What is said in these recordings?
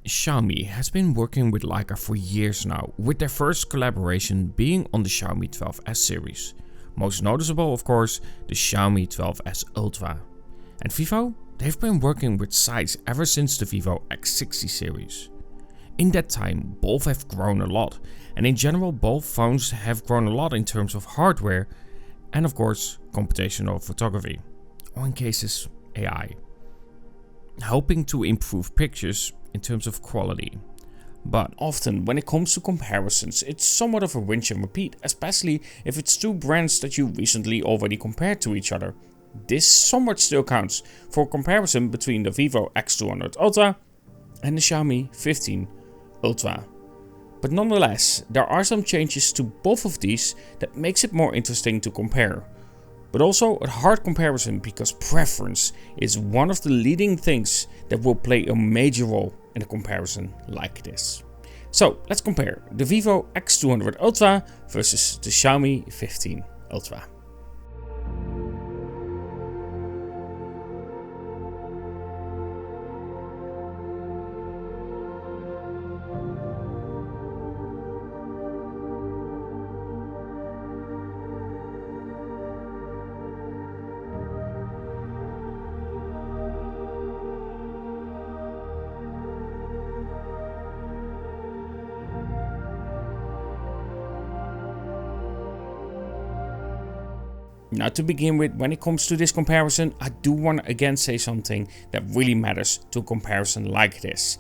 Xiaomi has been working with Leica for years now, with their first collaboration being on the Xiaomi 12S series. Most noticeable, of course, the Xiaomi 12S Ultra. And Vivo? They've been working with Zeiss ever since the Vivo X60 series. In that time, both have grown a lot, and in general both phones have grown a lot in terms of hardware and of course computational photography, or in cases AI, helping to improve pictures in terms of quality. But often when it comes to comparisons, it's somewhat of a rinse and repeat, especially if it's two brands that you recently already compared to each other. This somewhat still counts for a comparison between the Vivo X200 Ultra and the Xiaomi 15 Ultra. But nonetheless, there are some changes to both of these that makes it more interesting to compare. But also a hard comparison because preference is one of the leading things that will play a major role in a comparison like this. So let's compare the Vivo X200 Ultra versus the Xiaomi 15 Ultra. Now to begin with, when it comes to this comparison, I do want to again say something that really matters to a comparison like this.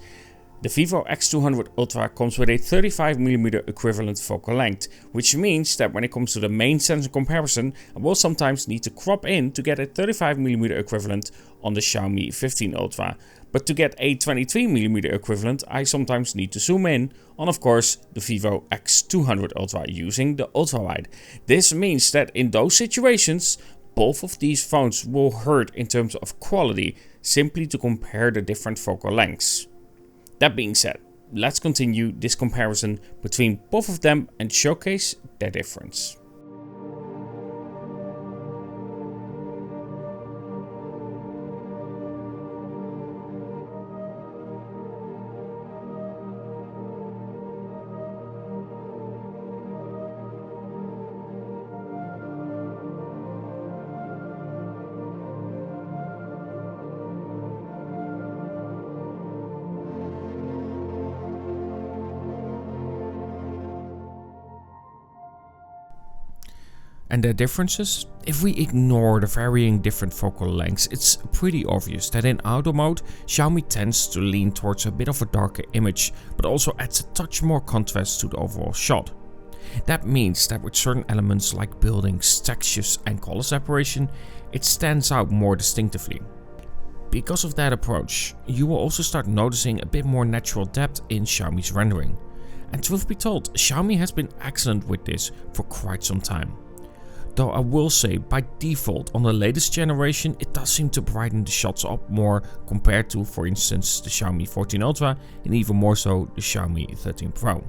The Vivo X200 Ultra comes with a 35mm equivalent focal length, which means that when it comes to the main sensor comparison, I will sometimes need to crop in to get a 35mm equivalent on the Xiaomi 15 Ultra. But to get a 23mm equivalent, I sometimes need to zoom in on, of course, the Vivo X200 Ultra using the ultra-wide. This means that in those situations, both of these phones will hurt in terms of quality, simply to compare the different focal lengths. That being said, let's continue this comparison between both of them and showcase their difference. And their differences? If we ignore the varying different focal lengths, it's pretty obvious that in auto mode, Xiaomi tends to lean towards a bit of a darker image, but also adds a touch more contrast to the overall shot. That means that with certain elements like buildings, textures and color separation, it stands out more distinctively. Because of that approach, you will also start noticing a bit more natural depth in Xiaomi's rendering. And truth be told, Xiaomi has been excellent with this for quite some time. Though I will say, by default on the latest generation, it does seem to brighten the shots up more compared to, for instance, the Xiaomi 14 Ultra and even more so the Xiaomi 13 Pro.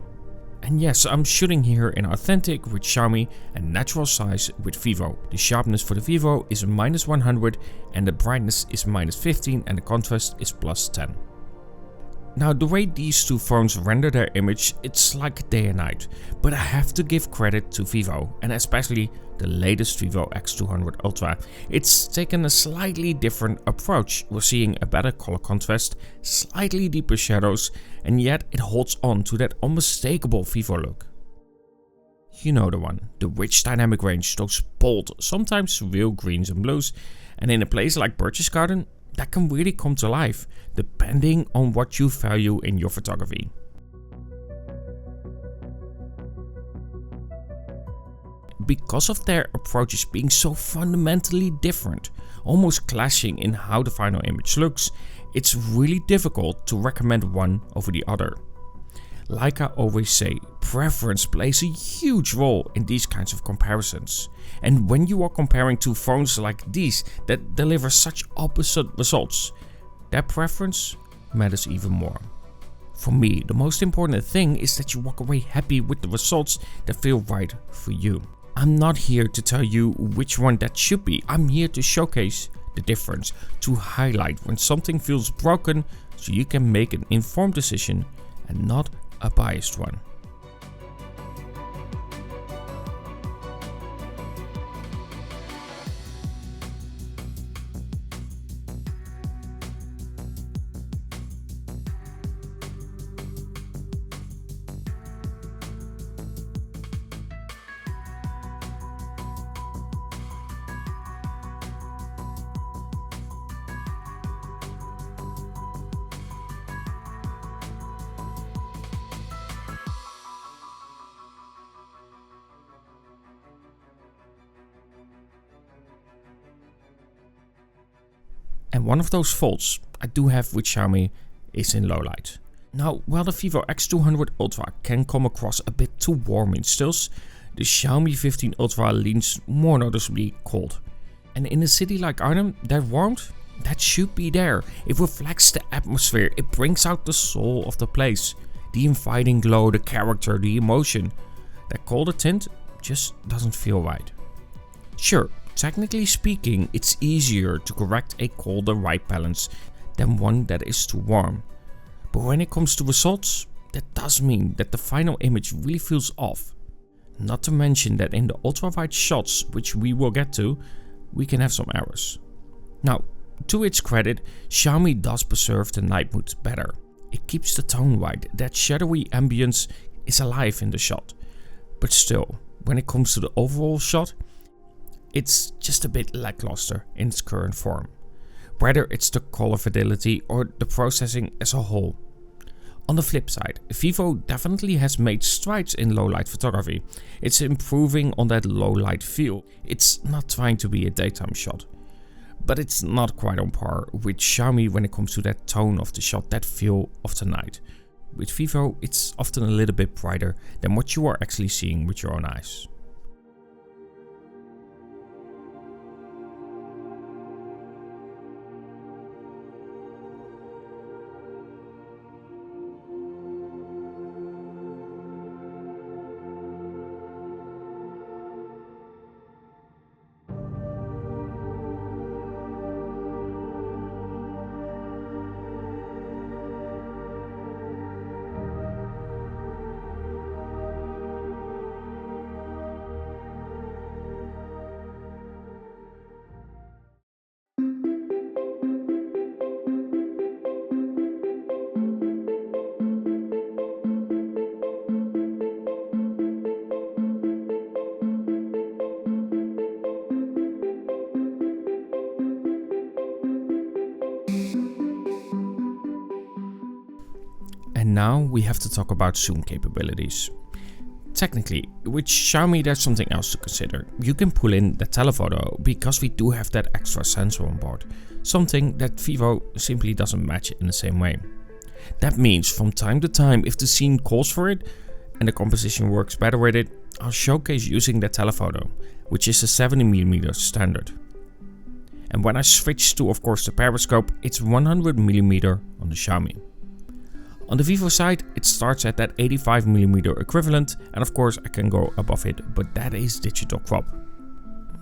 And yes, I'm shooting here in authentic with Xiaomi and natural size with Vivo. The sharpness for the Vivo is -100 and the brightness is -15 and the contrast is +10. Now the way these two phones render their image, it's like day and night, but I have to give credit to Vivo and especially the latest Vivo X200 Ultra. It's taken a slightly different approach. We're seeing a better color contrast, slightly deeper shadows, and yet it holds on to that unmistakable Vivo look. You know the one, the rich dynamic range, those bold, sometimes real greens and blues, and in a place like Purchase Garden, that can really come to life, depending on what you value in your photography. Because of their approaches being so fundamentally different, almost clashing in how the final image looks, it's really difficult to recommend one over the other. Like I always say, preference plays a huge role in these kinds of comparisons. And when you are comparing two phones like these that deliver such opposite results, that preference matters even more. For me, the most important thing is that you walk away happy with the results that feel right for you. I'm not here to tell you which one that should be. I'm here to showcase the difference, to highlight when something feels broken so you can make an informed decision and not a biased one. And one of those faults I do have with Xiaomi is in low light. Now, while the Vivo X200 Ultra can come across a bit too warm in stills, the Xiaomi 15 Ultra leans more noticeably cold. And in a city like Arnhem, that warmth, that should be there. It reflects the atmosphere, it brings out the soul of the place. The inviting glow, the character, the emotion. That colder tint just doesn't feel right. Sure, technically speaking, it's easier to correct a colder white balance than one that is too warm. But when it comes to results, that does mean that the final image really feels off. Not to mention that in the ultra wide shots, which we will get to, we can have some errors. Now, to its credit, Xiaomi does preserve the night mood better. It keeps the tone white, that shadowy ambience is alive in the shot. But still, when it comes to the overall shot, it's just a bit lackluster in its current form, whether it's the color fidelity or the processing as a whole. On the flip side, Vivo definitely has made strides in low light photography. It's improving on that low light feel. It's not trying to be a daytime shot, but it's not quite on par with Xiaomi when it comes to that tone of the shot, that feel of the night. With Vivo, it's often a little bit brighter than what you are actually seeing with your own eyes. And now we have to talk about zoom capabilities. Technically, with Xiaomi there's something else to consider. You can pull in the telephoto because we do have that extra sensor on board, something that Vivo simply doesn't match in the same way. That means from time to time, if the scene calls for it and the composition works better with it, I'll showcase using the telephoto, which is a 70mm standard. And when I switch to of course the periscope, it's 100mm on the Xiaomi. On the Vivo side, it starts at that 85mm equivalent, and of course I can go above it, but that is digital crop.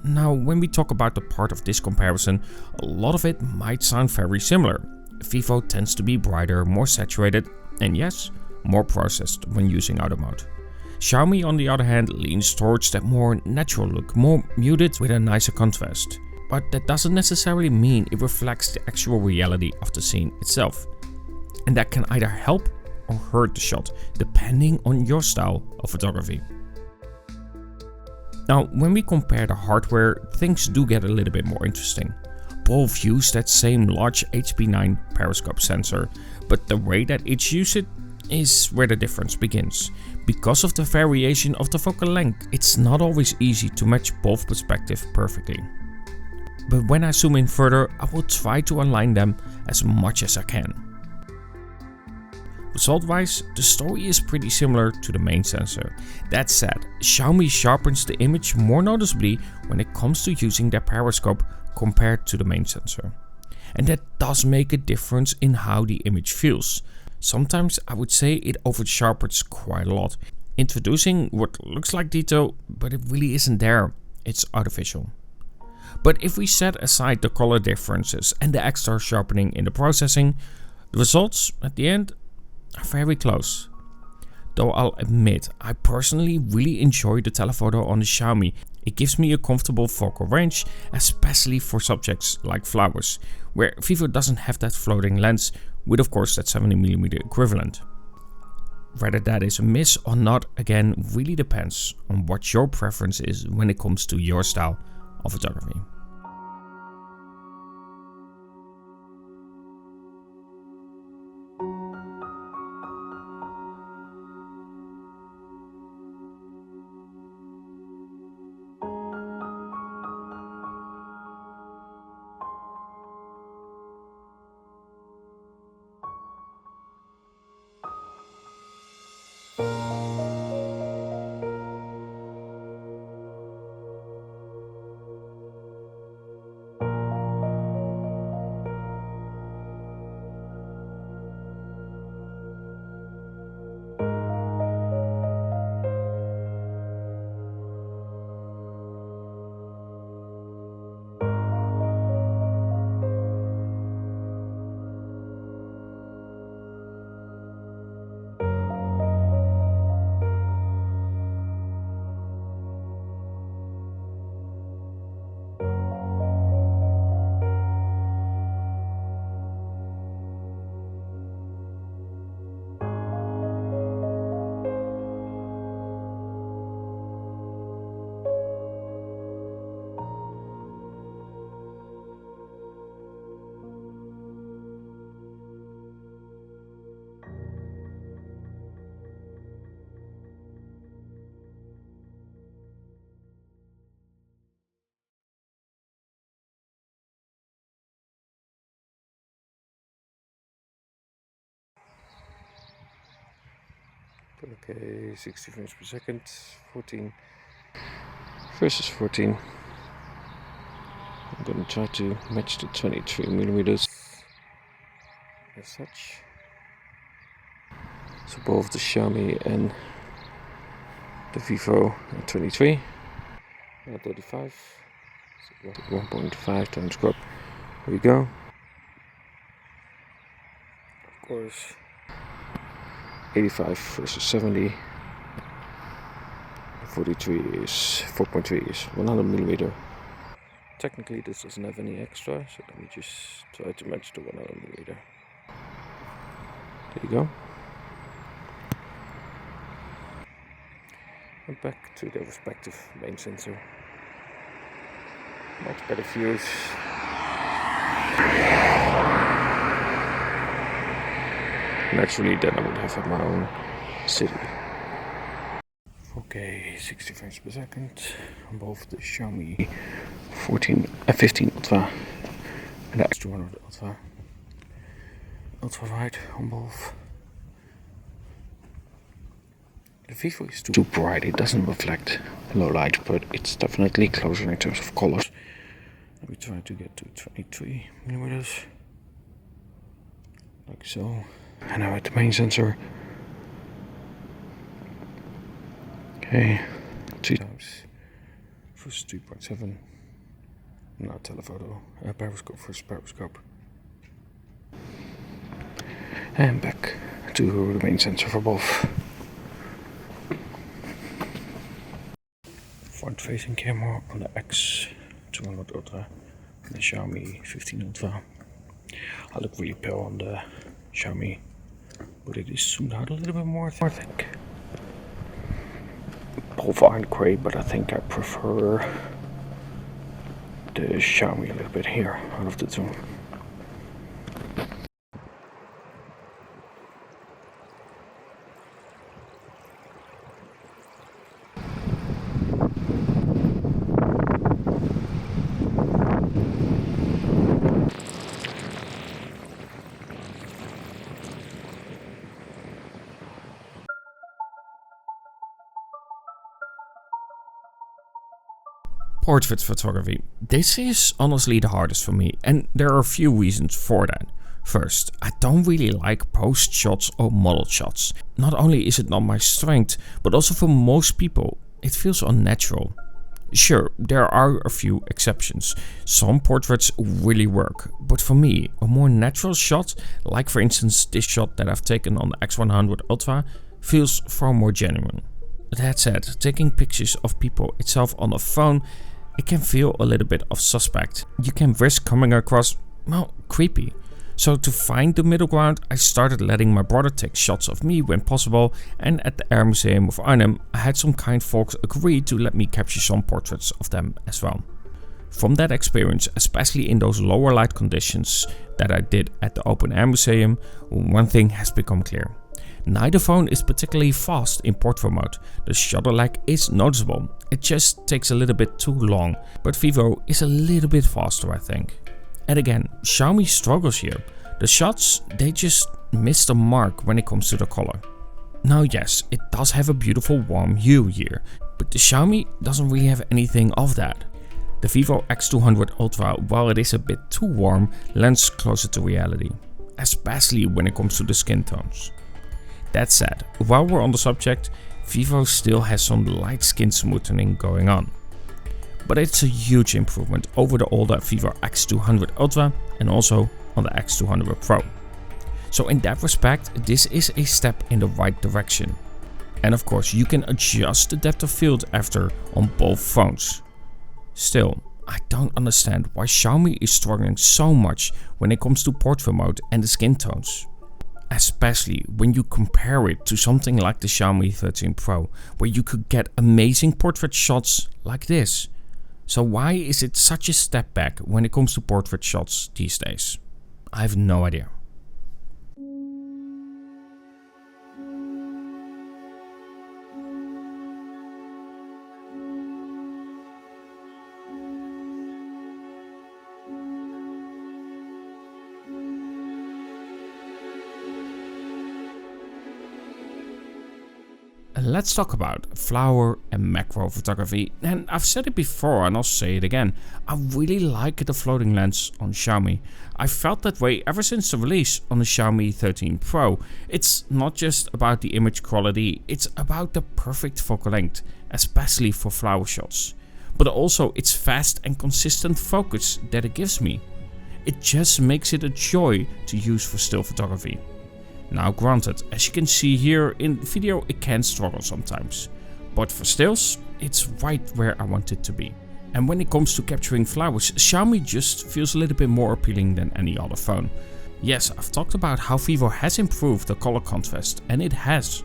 Now, when we talk about the part of this comparison, a lot of it might sound very similar. Vivo tends to be brighter, more saturated, and yes, more processed when using auto mode. Xiaomi on the other hand leans towards that more natural look, more muted with a nicer contrast. But that doesn't necessarily mean it reflects the actual reality of the scene itself. And that can either help or hurt the shot, depending on your style of photography. Now, when we compare the hardware, things do get a little bit more interesting. Both use that same large HP9 periscope sensor, but the way that each uses it is where the difference begins. Because of the variation of the focal length, it's not always easy to match both perspectives perfectly. But when I zoom in further, I will try to align them as much as I can. Result-wise, the story is pretty similar to the main sensor. That said, Xiaomi sharpens the image more noticeably when it comes to using their periscope compared to the main sensor. And that does make a difference in how the image feels. Sometimes I would say it over-sharpens quite a lot, introducing what looks like detail, but it really isn't there, it's artificial. But if we set aside the color differences and the extra sharpening in the processing, The results at the end are very close. Though I'll admit, I personally really enjoy the telephoto on the Xiaomi. It gives me a comfortable focal range, especially for subjects like flowers, where Vivo doesn't have that floating lens, with of course that 70mm equivalent. Whether that is a miss or not, again, really depends on what your preference is when it comes to your style of photography. Okay, 60 frames per second, 14 versus 14. I'm gonna try to match the 23mm as such. So both the Xiaomi and the Vivo 23 at 35, so 1.5 times crop. Here we go. Of course, 85 versus 70. 43 is 4.3 is 100mm. Technically this doesn't have any extra, so let me just try to match the 100mm. There you go. And back to the respective main sensor. Much better views. Naturally, then I would have my own city. Okay, 60 frames per second on both the Xiaomi 15 Ultra and the X200 Ultra. Ultra wide on both. The Vivo is too bright, it doesn't reflect low light, but it's definitely closer in terms of colors. Let me try to get to 23mm, like so. And now at the main sensor. Okay, 2 times versus 3.7. Now telephoto, periscope versus periscope. And back to the main sensor for both. Front facing camera on the X200 Ultra and the Xiaomi 15 Ultra. I look really pale on the Xiaomi, but it is zoomed out a little bit more, I think. Both aren't great, but I think I prefer the Xiaomi a little bit here out of the two. Portrait photography. This is honestly the hardest for me, and there are a few reasons for that. First, I don't really like post shots or model shots. Not only is it not my strength, but also for most people, it feels unnatural. Sure, there are a few exceptions. Some portraits really work, but for me, a more natural shot, like for instance this shot that I've taken on the X100 Ultra, feels far more genuine. That said, taking pictures of people itself on a phone, it can feel a little bit of suspect. You can risk coming across, well, creepy. So to find the middle ground, I started letting my brother take shots of me when possible, and at the Air Museum of Arnhem, I had some kind folks agree to let me capture some portraits of them as well. From that experience, especially in those lower light conditions that I did at the Open Air Museum, one thing has become clear. Neither phone is particularly fast in portrait mode. The shutter lag is noticeable, it just takes a little bit too long, but Vivo is a little bit faster, I think. And again, Xiaomi struggles here. The shots, they just miss the mark when it comes to the color. Now yes, it does have a beautiful warm hue here, but the Xiaomi doesn't really have anything of that. The Vivo X200 Ultra, while it is a bit too warm, lends closer to reality, especially when it comes to the skin tones. That said, while we're on the subject, Vivo still has some light skin smoothing going on. But it's a huge improvement over the older Vivo X200 Ultra and also on the X200 Pro. So in that respect, this is a step in the right direction. And of course, you can adjust the depth of field after on both phones. Still, I don't understand why Xiaomi is struggling so much when it comes to portrait mode and the skin tones. Especially when you compare it to something like the Xiaomi 13 Pro, where you could get amazing portrait shots like this. So why is it such a step back when it comes to portrait shots these days? I have no idea. Let's talk about flower and macro photography, and I've said it before and I'll say it again, I really like the floating lens on Xiaomi. I felt that way ever since the release on the Xiaomi 13 Pro. It's not just about the image quality, it's about the perfect focal length, especially for flower shots. But also its fast and consistent focus that it gives me. It just makes it a joy to use for still photography. Now granted, as you can see here in video, it can struggle sometimes, but for stills, it's right where I want it to be. And when it comes to capturing flowers, Xiaomi just feels a little bit more appealing than any other phone. Yes, I've talked about how Vivo has improved the color contrast, and it has,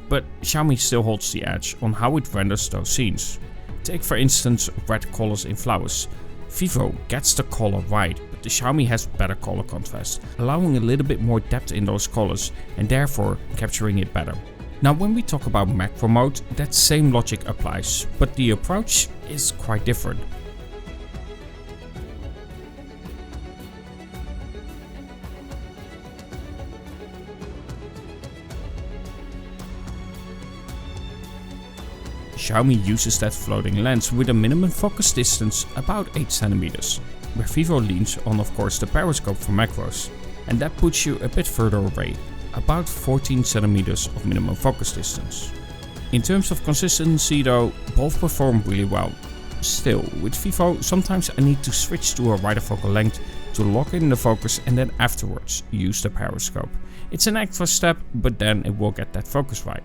but Xiaomi still holds the edge on how it renders those scenes. Take for instance red colors in flowers. Vivo gets the color right, but the Xiaomi has better color contrast, allowing a little bit more depth in those colors and therefore capturing it better. Now when we talk about macro mode, that same logic applies, but the approach is quite different. Xiaomi uses that floating lens with a minimum focus distance about 8 cm, where Vivo leans on of course the periscope for macros, and that puts you a bit further away, about 14 cm of minimum focus distance. In terms of consistency though, both perform really well. Still, with Vivo sometimes I need to switch to a wider focal length to lock in the focus and then afterwards use the periscope. It's an extra step, but then it will get that focus right.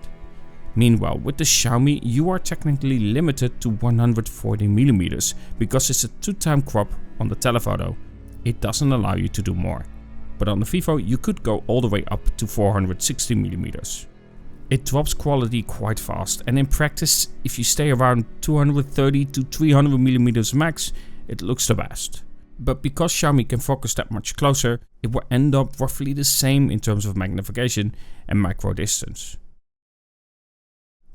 Meanwhile, with the Xiaomi you are technically limited to 140mm because it's a 2x crop on the telephoto. It doesn't allow you to do more. But on the Vivo you could go all the way up to 460mm. It drops quality quite fast, and in practice if you stay around 230 to 300mm max, it looks the best. But because Xiaomi can focus that much closer, it will end up roughly the same in terms of magnification and macro distance.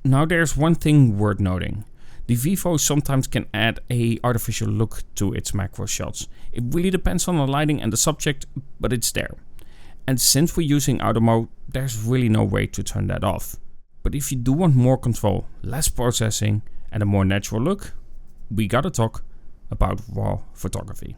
Now there's one thing worth noting. The Vivo sometimes can add a artificial look to its macro shots. It really depends on the lighting and the subject, but it's there. And since we're using auto mode, there's really no way to turn that off. But if you do want more control, less processing and a more natural look, we gotta talk about RAW photography.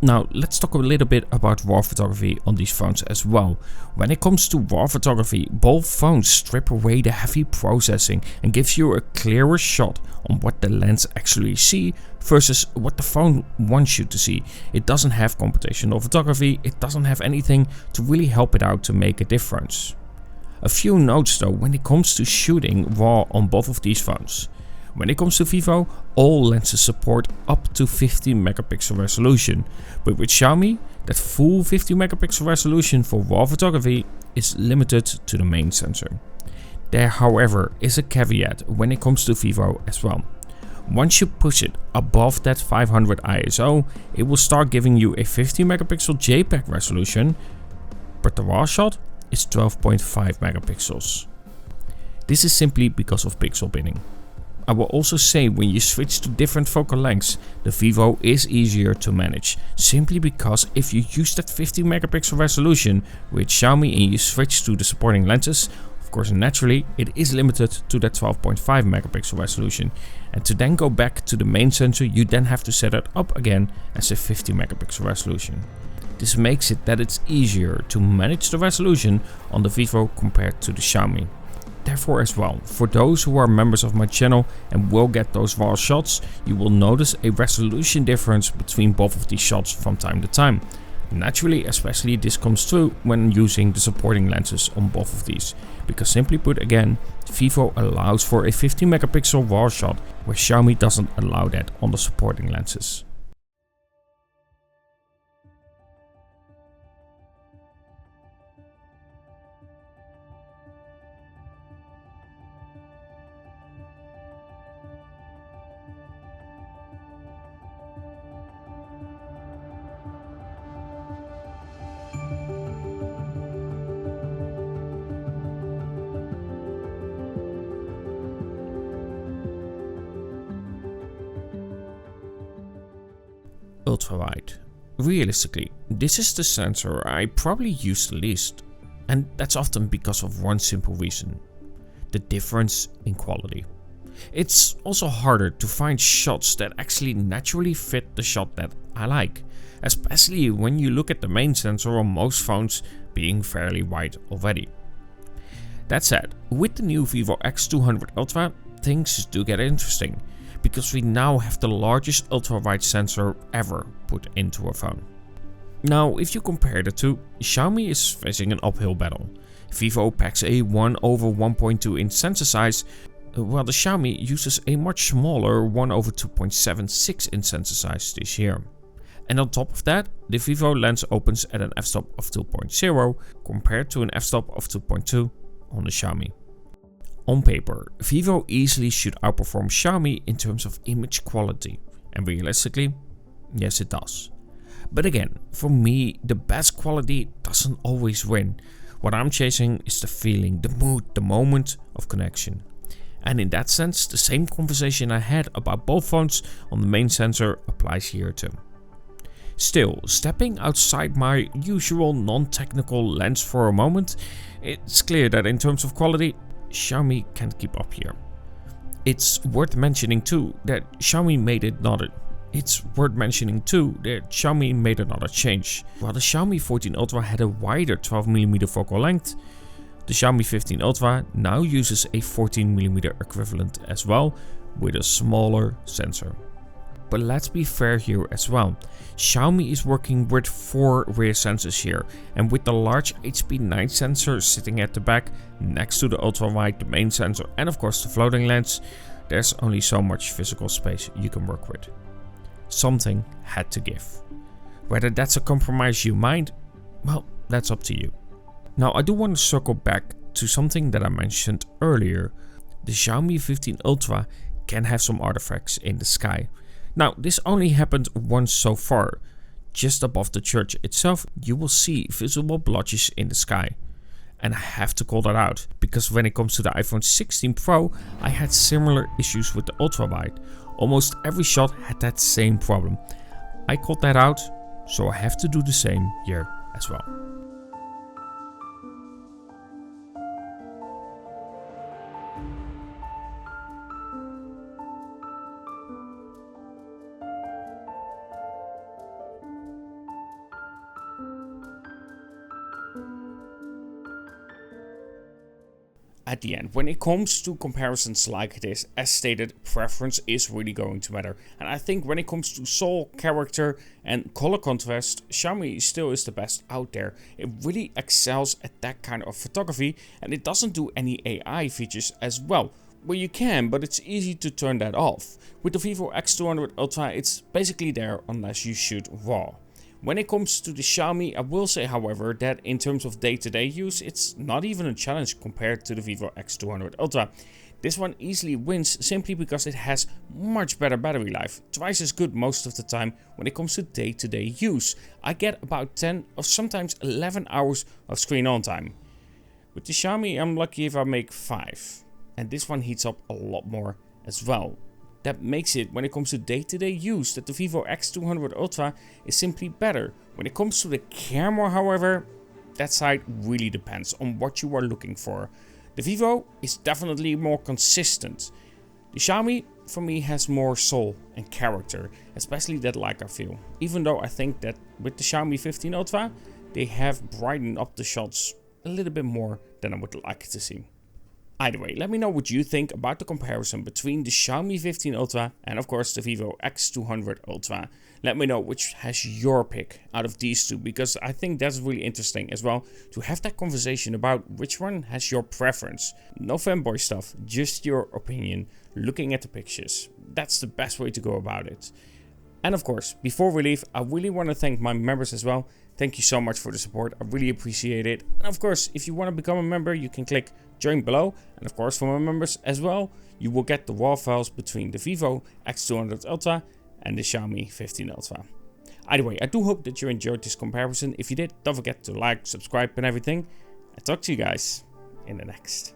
Now let's talk a little bit about RAW photography on these phones as well. When it comes to RAW photography, both phones strip away the heavy processing and gives you a clearer shot on what the lens actually see versus what the phone wants you to see. It doesn't have computational photography, it doesn't have anything to really help it out to make a difference. A few notes though when it comes to shooting RAW on both of these phones. When it comes to Vivo, all lenses support up to 50 megapixel resolution, but with Xiaomi, that full 50 megapixel resolution for RAW photography is limited to the main sensor. There however is a caveat when it comes to Vivo as well. Once you push it above that 500 ISO, it will start giving you a 50 megapixel JPEG resolution, but the RAW shot is 12.5 megapixels. This is simply because of pixel binning. I will also say when you switch to different focal lengths, the Vivo is easier to manage, simply because if you use that 50 megapixel resolution with Xiaomi and you switch to the supporting lenses, of course naturally it is limited to that 12.5 megapixel resolution, and to then go back to the main sensor you then have to set it up again as a 50 megapixel resolution. This makes it that it's easier to manage the resolution on the Vivo compared to the Xiaomi. Therefore as well, for those who are members of my channel and will get those RAW shots, you will notice a resolution difference between both of these shots from time to time. Naturally, especially this comes through when using the supporting lenses on both of these, because simply put again, Vivo allows for a 50 megapixel RAW shot, where Xiaomi doesn't allow that on the supporting lenses. Ultra wide. Realistically, this is the sensor I probably use the least, and that's often because of one simple reason: the difference in quality. It's also harder to find shots that actually naturally fit the shot that I like, especially when you look at the main sensor on most phones being fairly wide already. That said, with the new Vivo X200 Ultra, things do get interesting, because we now have the largest ultra-wide sensor ever put into a phone. Now, if you compare the two, Xiaomi is facing an uphill battle. Vivo packs a 1/1.2 inch sensor size, while the Xiaomi uses a much smaller 1/2.76 inch sensor size this year. And on top of that, the Vivo lens opens at an f-stop of 2.0 compared to an f-stop of 2.2 on the Xiaomi. On paper, Vivo easily should outperform Xiaomi in terms of image quality, and realistically, yes it does. But again, for me, the best quality doesn't always win. What I'm chasing is the feeling, the mood, the moment of connection. And in that sense, the same conversation I had about both phones on the main sensor applies here too. Still, stepping outside my usual non-technical lens for a moment, it's clear that in terms of quality, Xiaomi can't keep up here. It's worth mentioning too that Xiaomi made another change. While the Xiaomi 14 Ultra had a wider 12mm focal length, the Xiaomi 15 Ultra now uses a 14mm equivalent as well, with a smaller sensor. But let's be fair here as well. Xiaomi is working with 4 rear sensors here, and with the large HP9 sensor sitting at the back next to the ultra wide, the main sensor, and of course the floating lens, there's only so much physical space you can work with. Something had to give. Whether that's a compromise you mind, well, that's up to you. Now I do want to circle back to something that I mentioned earlier. The Xiaomi 15 Ultra can have some artifacts in the sky. Now, this only happened once so far. Just above the church itself, you will see visible blotches in the sky. And I have to call that out, because when it comes to the iPhone 16 Pro, I had similar issues with the ultra wide. Almost every shot had that same problem. I called that out, so I have to do the same here as well. at the end, when it comes to comparisons like this, as stated, preference is really going to matter. And I think when it comes to soul, character and color contrast, Xiaomi still is the best out there. It really excels at that kind of photography, and it doesn't do any AI features as well. Well, you can, but it's easy to turn that off. With the Vivo X200 Ultra, it's basically there unless you shoot RAW. When it comes to the Xiaomi, I will say, however, that in terms of day-to-day use, it's not even a challenge compared to the Vivo X200 Ultra. This one easily wins simply because it has much better battery life, twice as good most of the time when it comes to day-to-day use. I get about 10 or sometimes 11 hours of screen on time. With the Xiaomi, I'm lucky if I make 5. And this one heats up a lot more as well. That makes it, when it comes to day-to-day use, that the Vivo X200 Ultra is simply better. When it comes to the camera, however, that side really depends on what you are looking for. The Vivo is definitely more consistent. The Xiaomi, for me, has more soul and character, especially that Leica feel. Even though I think that with the Xiaomi 15 Ultra, they have brightened up the shots a little bit more than I would like to see. Either way, let me know what you think about the comparison between the Xiaomi 15 Ultra and of course the Vivo X200 Ultra. Let me know which has your pick out of these two, because I think that's really interesting as well to have that conversation about which one has your preference. No fanboy stuff, just your opinion, looking at the pictures. That's the best way to go about it. And of course, before we leave, I really want to thank my members as well. Thank you so much for the support, I really appreciate it. And of course, if you want to become a member, you can click join below. And of course, for my members as well, you will get the raw files between the Vivo X200 Ultra and the Xiaomi 15 Ultra. Either way, I do hope that you enjoyed this comparison. If you did, don't forget to like, subscribe and everything. And talk to you guys in the next.